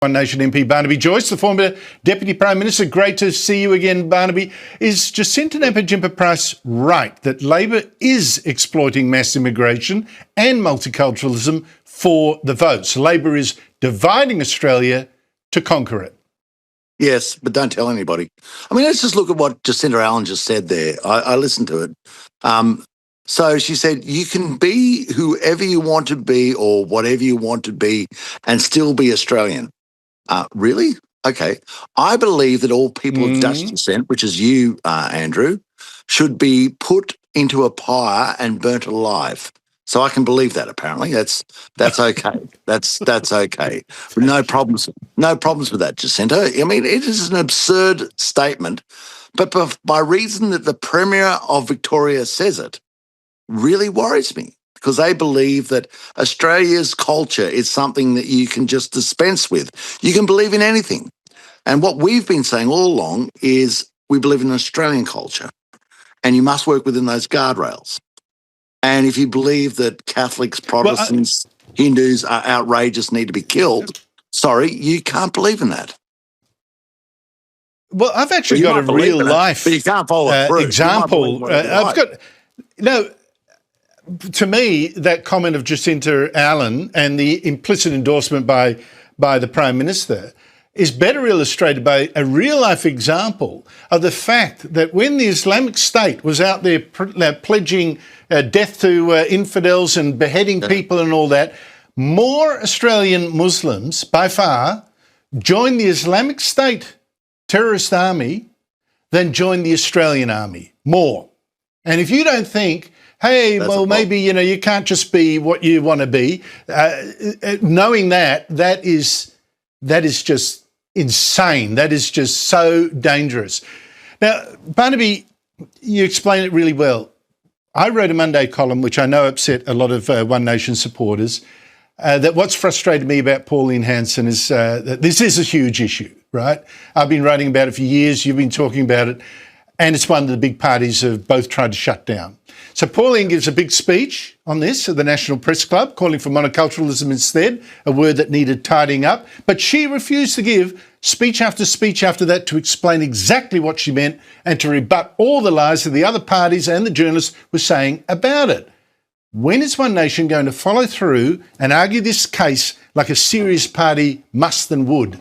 One Nation MP Barnaby Joyce, the former Deputy Prime Minister. Great to see you again, Barnaby. Is Jacinta Nampijinpa-Price right that Labor is exploiting mass immigration and multiculturalism for the votes? Labor is dividing Australia to conquer it. Yes, but don't tell anybody. I mean, let's just look at what Jacinta Allen just said there. I listened to it. So she said, you can be whoever you want to be or whatever you want to be and still be Australian. Really? Okay. I believe that all people of Dutch descent, which is you, Andrew, should be put into a pyre and burnt alive. So I can believe that. Apparently, that's okay. That's okay. No problems. No problems with that, Jacinta. I mean, it is an absurd statement, but by reason that the Premier of Victoria says it, really worries me, because they believe that Australia's culture is something that you can just dispense with. You can believe in anything. And what we've been saying all along is we believe in Australian culture, and you must work within those guardrails. And if you believe that Catholics, Protestants, Hindus are outrageous, need to be killed, sorry, you can't believe in that. Well, I've actually got a real life but you can't follow it through. Example. To me, that comment of Jacinta Allen and the implicit endorsement by the Prime Minister is better illustrated by a real-life example of the fact that when the Islamic State was out there pledging death to infidels and beheading people and all that, more Australian Muslims, by far, joined the Islamic State terrorist army than joined the Australian army. More. And if you don't think, hey, well, maybe, you can't just be what you want to be, knowing that is just insane. That is just so dangerous. Now, Barnaby, you explain it really well. I wrote a Monday column, which I know upset a lot of One Nation supporters, that what's frustrated me about Pauline Hanson is that this is a huge issue, right? I've been writing about it for years. You've been talking about it. And it's one of the big parties have both tried to shut down. So Pauline gives a big speech on this at the National Press Club, calling for monoculturalism instead, a word that needed tidying up. But she refused to give speech after that to explain exactly what she meant and to rebut all the lies that the other parties and the journalists were saying about it. When is One Nation going to follow through and argue this case like a serious party must and would?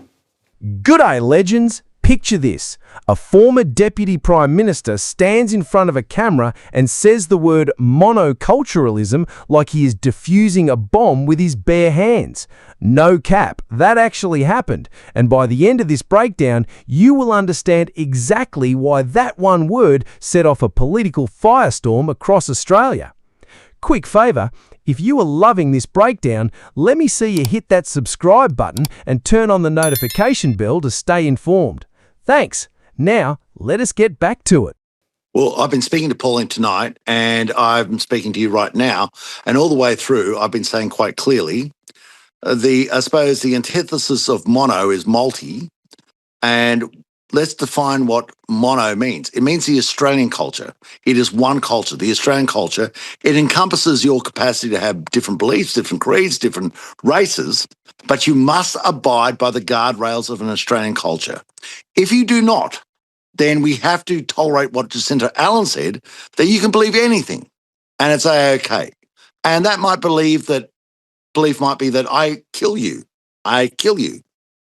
G'day, legends. Picture this. A former Deputy Prime Minister stands in front of a camera and says the word monoculturalism like he is defusing a bomb with his bare hands. No cap, that actually happened. And by the end of this breakdown, you will understand exactly why that one word set off a political firestorm across Australia. Quick favour, if you are loving this breakdown, let me see you hit that subscribe button and turn on the notification bell to stay informed. Thanks. Now, let us get back to it. Well, I've been speaking to Pauline tonight, and I'm speaking to you right now, and all the way through, I've been saying quite clearly, I suppose the antithesis of mono is multi, and let's define what mono means. It means the Australian culture. It is one culture, the Australian culture. It encompasses your capacity to have different beliefs, different creeds, different races, but you must abide by the guardrails of an Australian culture. If you do not, then we have to tolerate what Jacinta Allen said, that you can believe anything, and it's okay. And that belief might be that I kill you. I kill you.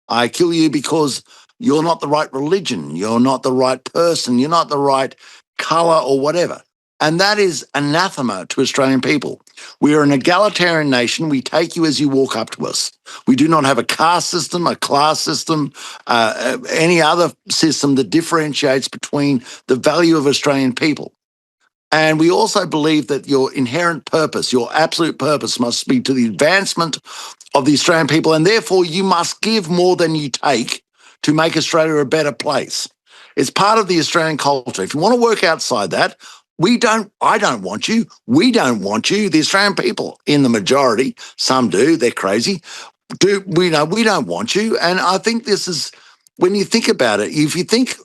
I kill you because you're not the right religion, you're not the right person, you're not the right colour or whatever. And that is anathema to Australian people. We are an egalitarian nation. We take you as you walk up to us. We do not have a caste system, a class system, any other system that differentiates between the value of Australian people. And we also believe that your inherent purpose, your absolute purpose must be to the advancement of the Australian people, and therefore you must give more than you take to make Australia a better place. It's part of the Australian culture. If you want to work outside that, I don't want you. We don't want you. The Australian people, in the majority, some do, they're crazy, we don't want you. And I think this is, when you think about it, if you think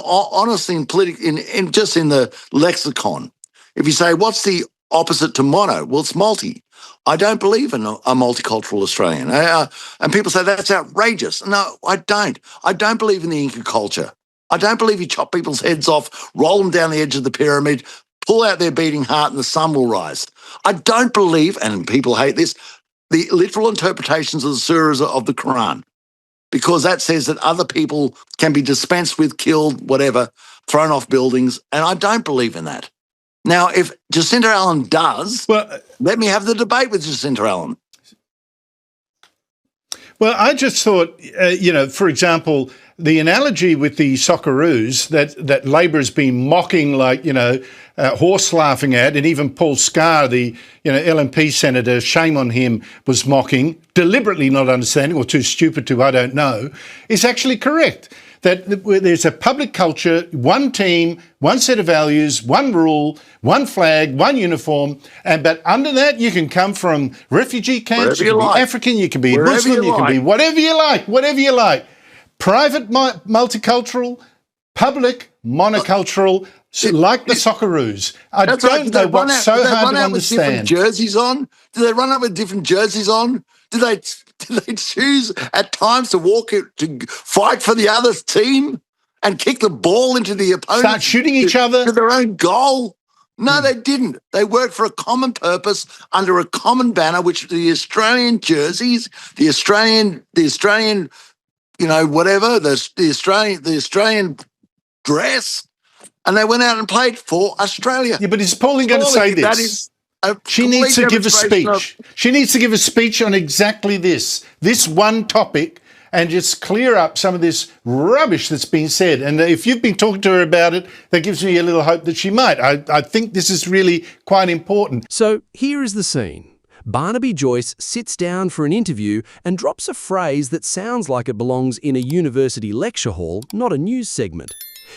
honestly in just in the lexicon, if you say, what's the opposite to mono? Well, it's multi. I don't believe in a multicultural Australian. And people say that's outrageous. No, I don't. I don't believe in the Inca culture. I don't believe you chop people's heads off, roll them down the edge of the pyramid, pull out their beating heart and the sun will rise. I don't believe, and people hate this, the literal interpretations of the surahs of the Quran, because that says that other people can be dispensed with, killed, whatever, thrown off buildings, and I don't believe in that. Now, if Jacinta Allen does, let me have the debate with Jacinta Allen. Well, I just thought, for example, the analogy with the Socceroos that Labor has been mocking, like, horse laughing at, and even Paul Scar, the LNP senator, shame on him, was mocking, deliberately not understanding or too stupid to, I don't know, is actually correct. That there's a public culture, one team, one set of values, one rule, one flag, one uniform, but under that you can come from refugee camps, you can be African, you can be Muslim, you can be whatever you like. Private multicultural, public monocultural, like the Socceroos. I don't know what's so hard to understand. Jerseys on? Do they run up with different jerseys on? Do they choose at times to fight for the other team and kick the ball into the opponent? Start shooting each other to their own goal? No, they didn't. They worked for a common purpose under a common banner, which the Australian jerseys, the Australian, whatever, the Australian dress, and they went out and played for Australia. Yeah, but is Pauline going to say this? She needs to give a speech. She needs to give a speech on exactly this one topic, and just clear up some of this rubbish that's been said. And if you've been talking to her about it, that gives me a little hope that she might. I think this is really quite important. So here is the scene. Barnaby Joyce sits down for an interview and drops a phrase that sounds like it belongs in a university lecture hall, not a news segment.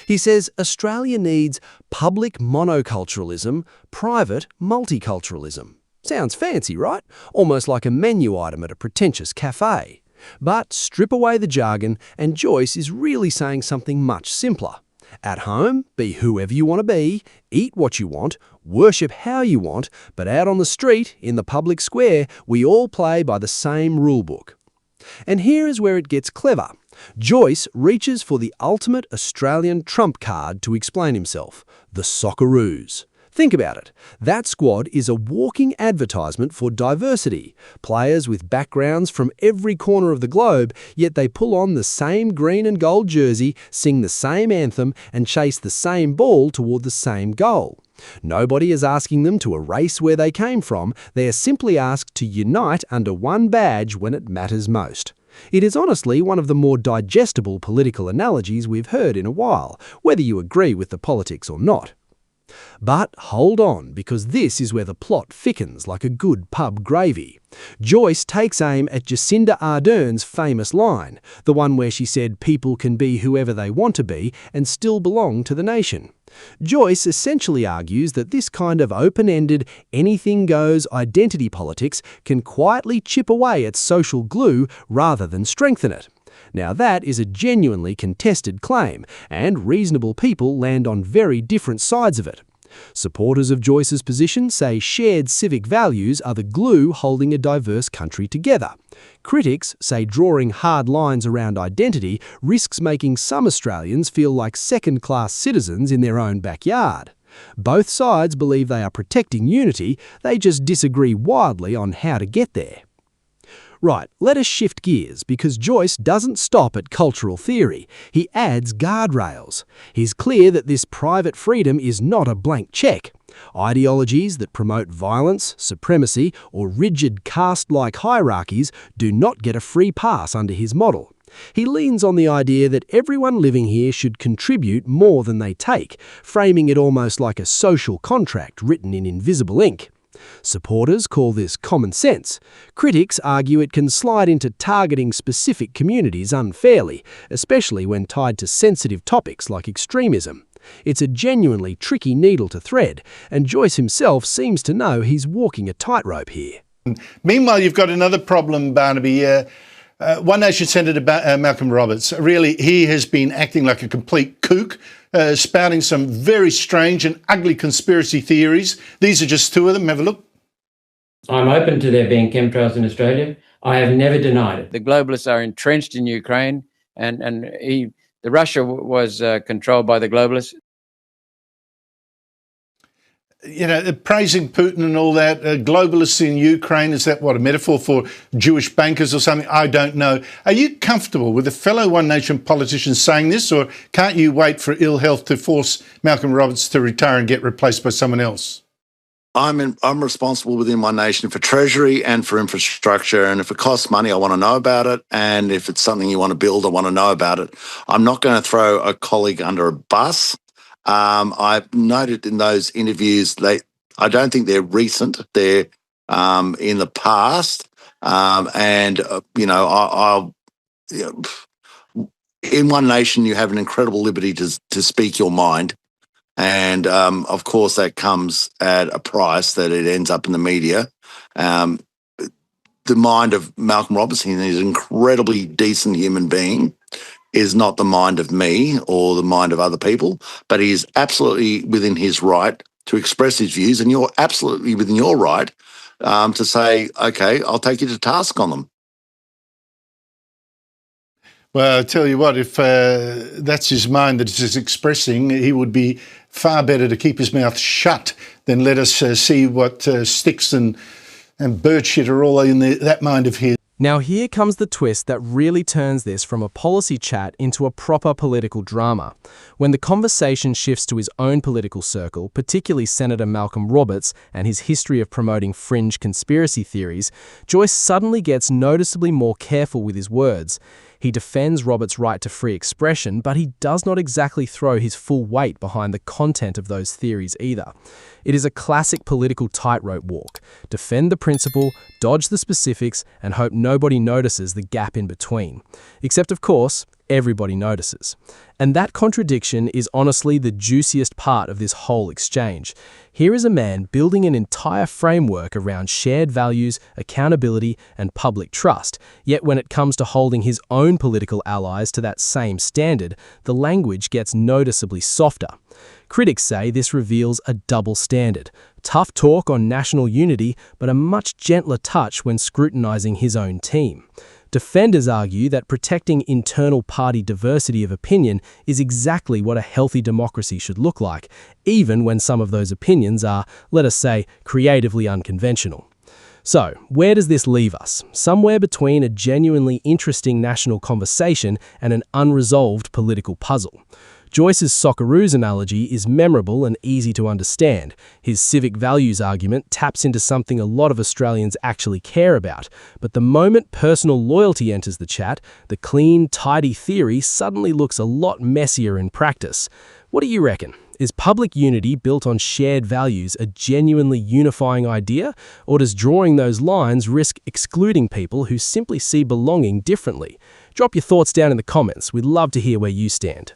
He says Australia needs public monoculturalism, private multiculturalism. Sounds fancy, right? Almost like a menu item at a pretentious café. But strip away the jargon and Joyce is really saying something much simpler. At home, be whoever you want to be, eat what you want, worship how you want, but out on the street, in the public square, we all play by the same rulebook. And here is where it gets clever. Joyce reaches for the ultimate Australian trump card to explain himself, the Socceroos. Think about it. That squad is a walking advertisement for diversity. Players with backgrounds from every corner of the globe, yet they pull on the same green and gold jersey, sing the same anthem, and chase the same ball toward the same goal. Nobody is asking them to erase where they came from. They are simply asked to unite under one badge when it matters most. It is honestly one of the more digestible political analogies we've heard in a while, whether you agree with the politics or not. But hold on, because this is where the plot thickens like a good pub gravy. Joyce takes aim at Jacinda Ardern's famous line, the one where she said people can be whoever they want to be and still belong to the nation. Joyce essentially argues that this kind of open-ended, anything-goes identity politics can quietly chip away at social glue rather than strengthen it. Now that is a genuinely contested claim, and reasonable people land on very different sides of it. Supporters of Joyce's position say shared civic values are the glue holding a diverse country together. Critics say drawing hard lines around identity risks making some Australians feel like second-class citizens in their own backyard. Both sides believe they are protecting unity, they just disagree wildly on how to get there. Right, let us shift gears, because Joyce doesn't stop at cultural theory. He adds guardrails. He's clear that this private freedom is not a blank cheque. Ideologies that promote violence, supremacy, or rigid caste-like hierarchies do not get a free pass under his model. He leans on the idea that everyone living here should contribute more than they take, framing it almost like a social contract written in invisible ink. Supporters call this common sense. Critics argue it can slide into targeting specific communities unfairly, especially when tied to sensitive topics like extremism. It's a genuinely tricky needle to thread, and Joyce himself seems to know he's walking a tightrope here. Meanwhile, you've got another problem, Barnaby. One Nation Senator Malcolm Roberts, really, he has been acting like a complete kook, spouting some very strange and ugly conspiracy theories. These are just two of them. Have a look. I'm open to there being chemtrails in Australia. I have never denied it. The globalists are entrenched in Ukraine, and the Russia was controlled by the globalists. You know, praising Putin and all that, globalists in Ukraine, is that what, a metaphor for Jewish bankers or something? I don't know. Are you comfortable with a fellow One Nation politician saying this, or can't you wait for ill health to force Malcolm Roberts to retire and get replaced by someone else? I'm responsible within One Nation for treasury and for infrastructure, and if it costs money, I want to know about it, and if it's something you want to build, I want to know about it. I'm not going to throw a colleague under a bus. I've noted in those interviews, I don't think they're recent. They're in the past, in One Nation, you have an incredible liberty to speak your mind. And, of course, that comes at a price that it ends up in the media. The mind of Malcolm Robertson, he's an incredibly decent human being, is not the mind of me or the mind of other people, but he is absolutely within his right to express his views, and you're absolutely within your right to say, okay, I'll take you to task on them. Well, I tell you what, if that's his mind that he's expressing, he would be far better to keep his mouth shut than let us see what sticks and bird shit are all in that mind of his. Now here comes the twist that really turns this from a policy chat into a proper political drama. When the conversation shifts to his own political circle, particularly Senator Malcolm Roberts and his history of promoting fringe conspiracy theories, Joyce suddenly gets noticeably more careful with his words. He defends Roberts' right to free expression, but he does not exactly throw his full weight behind the content of those theories either. It is a classic political tightrope walk. Defend the principle, dodge the specifics, and hope nobody notices the gap in between. Except, of course, everybody notices. And that contradiction is honestly the juiciest part of this whole exchange. Here is a man building an entire framework around shared values, accountability, and public trust, yet when it comes to holding his own political allies to that same standard, the language gets noticeably softer. Critics say this reveals a double standard. Tough talk on national unity, but a much gentler touch when scrutinizing his own team. Defenders argue that protecting internal party diversity of opinion is exactly what a healthy democracy should look like, even when some of those opinions are, let us say, creatively unconventional. So, where does this leave us? Somewhere between a genuinely interesting national conversation and an unresolved political puzzle. Joyce's Socceroos analogy is memorable and easy to understand. His civic values argument taps into something a lot of Australians actually care about. But the moment personal loyalty enters the chat, the clean, tidy theory suddenly looks a lot messier in practice. What do you reckon? Is public unity built on shared values a genuinely unifying idea, or does drawing those lines risk excluding people who simply see belonging differently? Drop your thoughts down in the comments. We'd love to hear where you stand.